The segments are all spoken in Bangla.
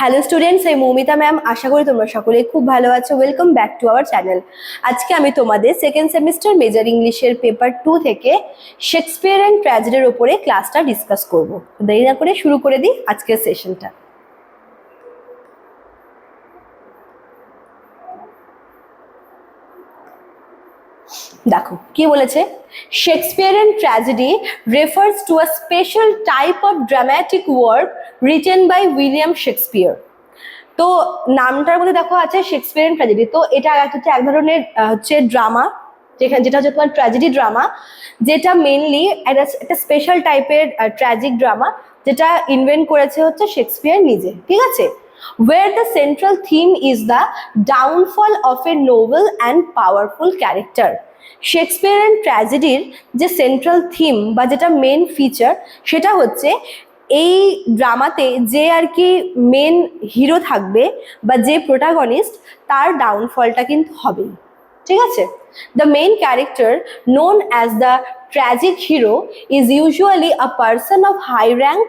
হ্যালো স্টুডেন্টস, এই মৌমিতা ম্যাম। আশা করি তোমরা সকলে খুব ভালো আছো। Welcome back to our channel. আজকে আমি তোমাদের সেকেন্ড সেমিস্টার মেজর ইংলিশের পেপার 2 থেকে শেক্সপিয়ার অ্যান্ড ট্র্যাজেডির ওপরে ক্লাসটা ডিসকাস করব। দেরি না করে শুরু করে দিই আজকের সেশনটা। দেখো কি বলেছে, Shakespearean tragedy refers to a special type of dramatic work written by William Shakespeare. তো নামটার মধ্যে দেখো আছে শেক্সপিয়ারিয়ান ট্র্যাজেডি। তো এটা হচ্ছে এক ধরনের হচ্ছে ড্রামা, যেটা হচ্ছে তোমার ট্র্যাজেডি ড্রামা, যেটা মেনলি একটা স্পেশাল টাইপের ট্র্যাজিক ড্রামা, যেটা ইনভেন্ট করেছে হচ্ছে শেক্সপিয়ার নিজে। ঠিক আছে, where the central theme is the downfall of a noble and powerful character. Shakespearean ট্র্যাজেডির যে সেন্ট্রাল থিম বা যেটা মেন ফিচার, সেটা হচ্ছে এই ড্রামাতে যে আর কি মেন হিরো থাকবে বা যে প্রোটাগনিস্ট, তার ডাউনফলটা কিন্তু হবেই। ঠিক আছে, the main character known as the tragic hero is usually a person of high rank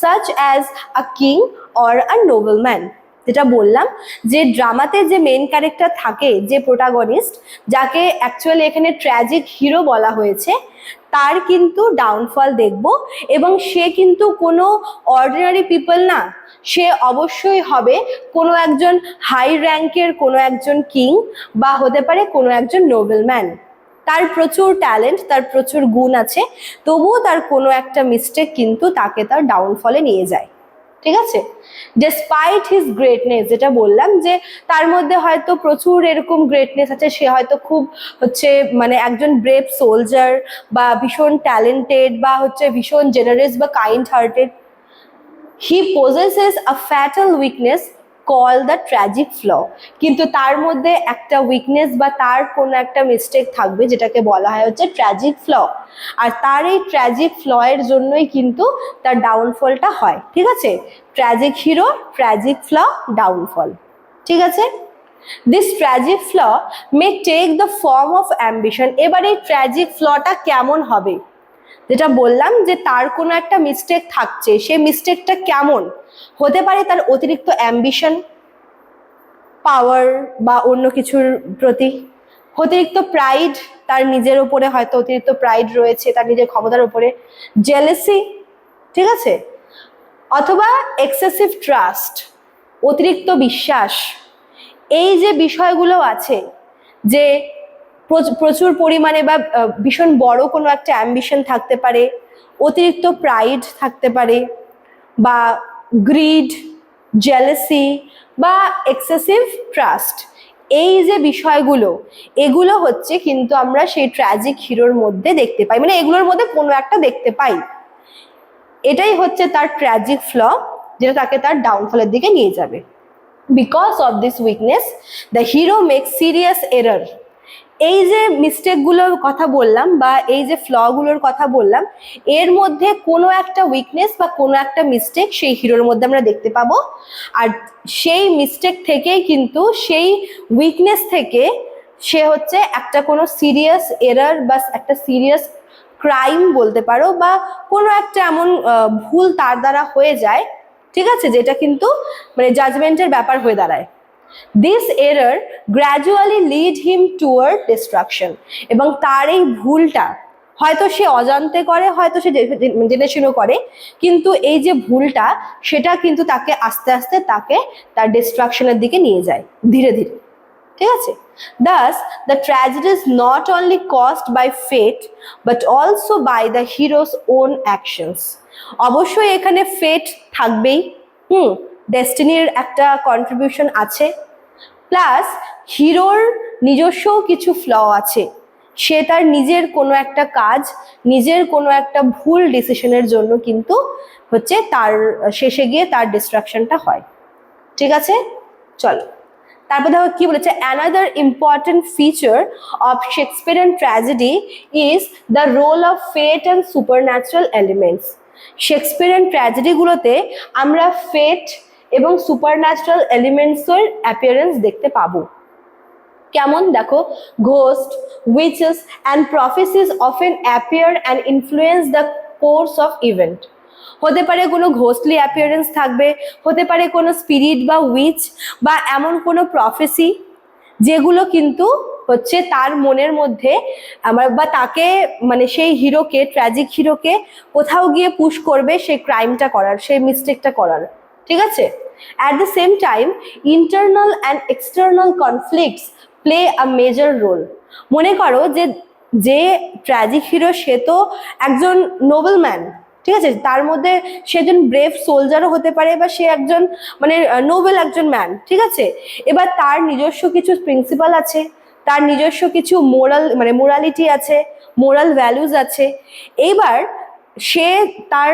such as a king or a nobleman. যেটা বললাম যে ড্রামাতে যে মেন ক্যারেক্টার থাকে, যে প্রোটাগনিস্ট, যাকে অ্যাকচুয়ালি এখানে ট্র্যাজিক হিরো বলা হয়েছে, তার কিন্তু ডাউনফল দেখব। এবং সে কিন্তু কোনো অর্ডিনারি পিপল না, সে অবশ্যই হবে কোনো একজন হাই র্যাঙ্কের কোনো একজন কিং বা হতে পারে কোনো একজন নোবেলম্যান। তার প্রচুর ট্যালেন্ট, তার প্রচুর গুণ আছে, তবুও তার কোনো একটা মিস্টেক কিন্তু তাকে তার ডাউনফলে নিয়ে যায়। ঠিক আছে, ডেসপাইট হিজ গ্রেটনেস, যেটা বললাম যে তার মধ্যে হয়তো প্রচুর এরকম গ্রেটনেস আছে, সে হয়তো খুব হচ্ছে মানে একজন ব্রেভ সোলজার বা ভীষণ ট্যালেন্টেড বা হচ্ছে ভীষণ জেনারেস বা kind hearted, he possesses a fatal weakness called the tragic flaw। কিন্তু তার মধ্যে একটা উইকনেস বা তার কোনো একটা মিস্টেক থাকবে, যেটাকে বলা হয় হচ্ছে ট্র্যাজিক ফ্ল। আর তার এই ট্র্যাজিক ফ্ল এর জন্যই কিন্তু তার ডাউনফলটা হয়। ঠিক আছে, tragic hero, tragic flaw, downfall. ঠিক আছে, this tragic flaw may take the form of ambition. এবার এই ট্র্যাজিক ফ্লটা কেমন হবে, যেটা বললাম যে তার কোনো একটা মিস্টেক থাকছে, সে মিস্টেকটা কেমন হতে পারে? তার অতিরিক্ত অ্যাম্বিশন, পাওয়ার বা অন্য কিছুর প্রতি, অতিরিক্ত প্রাইড, তার নিজের ওপরে হয়তো অতিরিক্ত প্রাইড রয়েছে, তার নিজের ক্ষমতার উপরে, জেলেসি। ঠিক আছে, অথবা এক্সেসিভ ট্রাস্ট, অতিরিক্ত বিশ্বাস। এই যে বিষয়গুলো আছে, যে প্রচুর পরিমাণে বা ভীষণ বড় কোনো একটা অ্যাম্বিশন থাকতে পারে, অতিরিক্ত প্রাইড থাকতে পারে, বা গ্রিড, জেলাসি বা এক্সেসিভ ট্রাস্ট। এই যে বিষয়গুলো, এগুলো হচ্ছে কিন্তু আমরা সেই ট্র্যাজিক হিরোর মধ্যে দেখতে পাই, মানে এগুলোর মধ্যে কোনো একটা দেখতে পাই। এটাই হচ্ছে তার ট্র্যাজিক ফ্ল, যেটা তাকে তার ডাউনফলের দিকে নিয়ে যাবে। Because of this weakness the hero make serious error. এই যে মিস্টেকগুলোর কথা বললাম বা এই যে ফ্লগুলোর কথা বললাম, এর মধ্যে কোনো একটা উইকনেস বা কোনো একটা মিস্টেক সেই হিরোর মধ্যে আমরা দেখতে পাবো। আর সেই মিস্টেক থেকেই কিন্তু, সেই উইকনেস থেকে সে হচ্ছে একটা কোনো সিরিয়াস এরর বা একটা সিরিয়াস ক্রাইম বলতে পারো, বা কোনো একটা এমন ভুল তার দ্বারা হয়ে যায়, ঠিক আছে, যেটা কিন্তু মানে জাজমেন্টের ব্যাপার হয়ে দাঁড়ায়। This error gradually lead him toward destruction. এবং তার এই ভুলটা হয়তো সে অজান্তে করে, হয়তো সে জেনে শুনে করে, কিন্তু এই যে ভুলটা, সেটা কিন্তু তাকে আস্তে আস্তে তাকে তার ডিস্ট্রাকশনের দিকে নিয়ে যায় ধীরে ধীরে। ঠিক আছে, thus the tragedy is not only caused by fate but also by the hero's own actions। অবশ্যই এখানে ফেট থাকবেই, ডেস্টিনির একটা কন্ট্রিবিউশন আছে, প্লাস হিরোর নিজস্ব কিছু ফ্ল আছে। সে তার নিজের কোনো একটা কাজ, নিজের কোনো একটা ভুল ডিসিশনের জন্য কিন্তু হচ্ছে তার শেষে গিয়ে তার ডিস্ট্রাকশনটা হয়। ঠিক আছে, চলো তারপর দেখো কি বলেছে, another important feature of Shakespearean tragedy is the role of fate and supernatural elements. Shakespearean ট্র্যাজেডিগুলোতে আমরা ফেট এবং সুপারন্যাচারাল এলিমেন্টসের অ্যাপিয়ারেন্স দেখতে পাবো। কেমন দেখো, ghost, witches and prophecies often appear and influence the course of event. হতে পারে কোনো ঘোস্টলি অ্যাপিয়ারেন্স থাকবে, হতে পারে কোনো স্পিরিট বা উইচ বা এমন কোনো প্রফেসি যেগুলো কিন্তু হচ্ছে তার মনের মধ্যে আমার বা তাকে মানে সেই হিরোকে, ট্র্যাজিক হিরোকে কোথাও গিয়ে পুশ করবে সেই ক্রাইমটা করার, সেই মিস্টেকটা করার। ঠিক আছে? At the same time internal and external conflicts play a major role. মনে করো যে যে ট্র্যাজিক হিরো সে তো একজন নোবেল ম্যান, ঠিক আছে, তার মধ্যে সে একজন ব্রেভ সোলজারও হতে পারে বা সে একজন মানে নোবেল একজন ম্যান, ঠিক আছে। এবার তার নিজস্ব কিছু প্রিন্সিপাল আছে, তার নিজস্ব কিছু মোরালিটি আছে, মোরাল ভ্যালুজ আছে। এইবার সে তার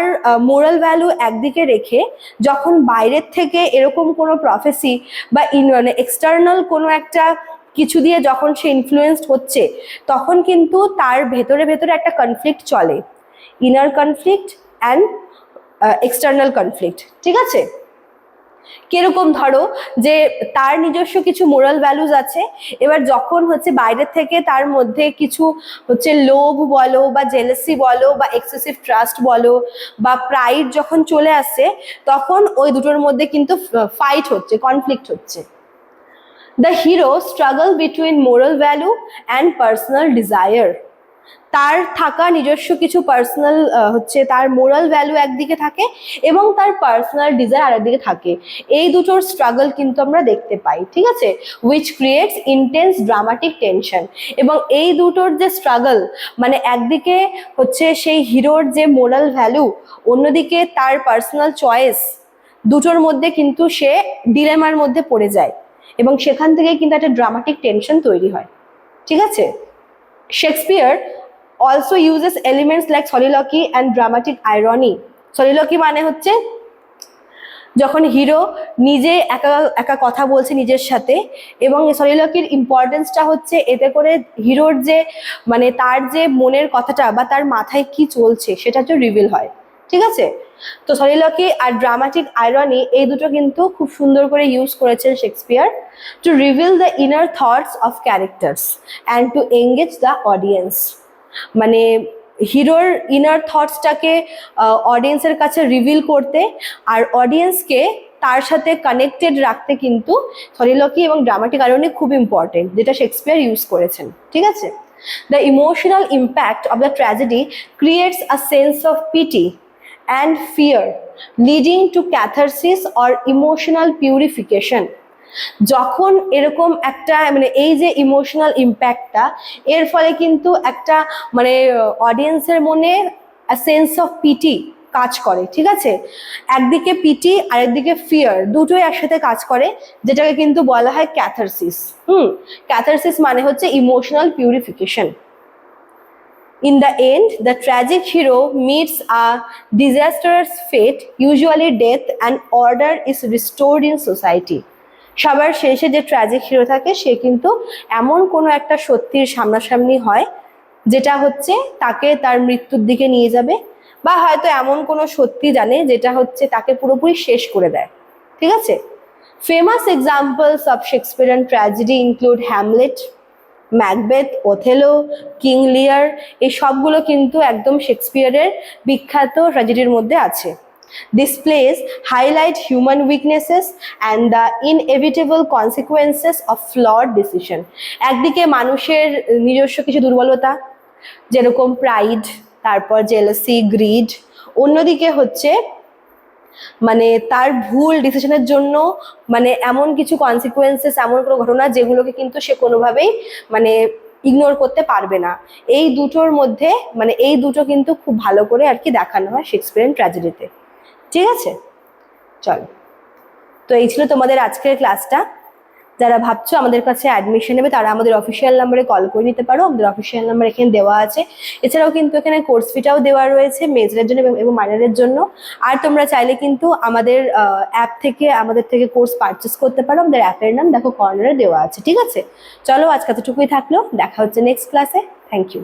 মোরাল ভ্যালু একদিকে রেখে যখন বাইরের থেকে এরকম কোনো প্রফেসি বা মানে এক্সটার্নাল কোনো একটা কিছু দিয়ে যখন সে ইনফ্লুয়েসড হচ্ছে, তখন কিন্তু তার ভেতরে ভেতরে একটা কনফ্লিক্ট চলে, inner conflict and external conflict. ঠিক আছে? কিরকম, ধরো যে তার নিজস্ব কিছু মোরাল ভ্যালুজ আছে, এবার যখন হচ্ছে বাইরের থেকে তার মধ্যে কিছু হচ্ছে লোভ বলো বা জেলাসি বলো বা এক্সেসিভ ট্রাস্ট বলো বা প্রাইড যখন চলে আসছে, তখন ওই দুটোর মধ্যে কিন্তু ফাইট হচ্ছে, কনফ্লিক্ট হচ্ছে। The hero struggle between moral value and personal desire. তার থাকা নিজস্ব কিছু পার্সোনাল হচ্ছে তার মোরাল ভ্যালু একদিকে থাকে এবং তার পার্সোনাল ডিজায়ার আরেকদিকে থাকে। এই দুটোর স্ট্রাগল কিন্তু আমরা দেখতে পাই। ঠিক আছে? Which creates intense dramatic tension. এবং এই দুটোর যে স্ট্রাগল, মানে একদিকে হচ্ছে সেই হিরোর যে মোরাল ভ্যালু, অন্যদিকে তার পার্সোনাল চয়েস, দুটোর মধ্যে কিন্তু সে ডিলেমার মধ্যে পড়ে যায় এবং সেখান থেকে কিন্তু একটা ড্রামাটিক টেনশন তৈরি হয়। ঠিক আছে? Shakespeare also uses elements like soliloquy and dramatic irony. soliloquy মানে হচ্ছে যখন হিরো নিজে একা একা কথা বলছে নিজের সাথে, এবং soliloquy ইম্পর্টেন্সটা হচ্ছে এতে করে হিরোর যে মানে তার যে মনের কথাটা বা তার মাথায় কি চলছে সেটা তো রিভিল হয়। ঠিক আছে? তো soliloquy আর ড্রামাটিক আইরনি এই দুটো কিন্তু খুব সুন্দর করে ইউজ করেছেন Shakespeare two reveal the inner thoughts of characters and to engage the audience. মানে হিরোর ইনার থটসটাকে অডিয়েন্সের কাছে রিভিল করতে আর অডিয়েন্সকে তার সাথে কানেক্টেড রাখতে কিন্তু soliloquy এবং ড্রামাটিক আইরনি খুব ইম্পর্টেন্ট, যেটা শেক্সপিয়ার ইউজ করেছেন। ঠিক আছে? The emotional impact of the tragedy creates a sense of pity and fear leading to catharsis or emotional purification. যখন এরকম একটা মানে এই যে ইমোশনাল ইম্প্যাক্টটা, এর ফলে কিন্তু একটা মানে অডিয়েন্সের মনে সেন্স অফ পিটি কাজ করে। ঠিক আছে? একদিকে পিটি আর একদিকে ফিয়ার, দুটোই একসাথে কাজ করে, যেটাকে কিন্তু বলা হয় ক্যাথারসিস। ক্যাথারসিস মানে হচ্ছে emotional purification. In the end, the tragic hero meets a disastrous fate, usually death, and order is restored in society. সবার শেষে যে ট্র্যাজিক হিরো থাকে সে কিন্তু এমন কোনো একটা সত্যির সামনাসামনি হয় যেটা হচ্ছে তাকে তার মৃত্যুর দিকে নিয়ে যাবে, বা হয়তো এমন কোনো সত্যি জানে যেটা হচ্ছে তাকে পুরোপুরি শেষ করে দেয়। ঠিক আছে? Famous examples of Shakespearean tragedy include Hamlet, Macbeth, Othello, king লিয়ার। এই সবগুলো কিন্তু একদম শেক্সপিয়ারের বিখ্যাত ট্র্যাজেডির মধ্যে আছে। These plays highlight human weaknesses and the inevitable consequences of flawed decision. একদিকে মানুষের নিজস্ব কিছু দুর্বলতা, যেরকম প্রাইড, তারপর জেলাসি, গ্রিড। অন্যদিকে হচ্ছে মানে তার ভুল ডিসিশনের জন্য মানে এমন কিছু কনসিকুয়েন্সেস, এমন কোনো ঘটনা যেগুলোকে কিন্তু সে কোনোভাবেই মানে ইগনোর করতে পারবে না। এই দুটোর মধ্যে মানে এই দুটো কিন্তু খুব ভালো করে আর কি দেখানো হয় শেক্সপিয়ারিয়ান ট্র্যাজেডিতে। ঠিক আছে? চলো, তো এই ছিল তোমাদের আজকের ক্লাসটা। যারা ভাবছো আমাদের কাছে অ্যাডমিশন নেবে তারা আমাদের অফিসিয়াল নাম্বারে কল করে নিতে পারো, আমাদের অফিসিয়াল নাম্বার এখানে দেওয়া আছে। এছাড়াও কিন্তু এখানে কোর্স ফিটাও দেওয়া রয়েছে মেজরের জন্য এবং মাইনরের জন্য। আর তোমরা চাইলে কিন্তু আমাদের অ্যাপ থেকে আমাদের থেকে কোর্স পারচেস করতে পারো, আমাদের অ্যাপের নাম দেখো কর্নারে দেওয়া আছে। ঠিক আছে? চলো, আজকে এতটুকুই থাকলো, দেখা হচ্ছে নেক্সট ক্লাসে। Thank you.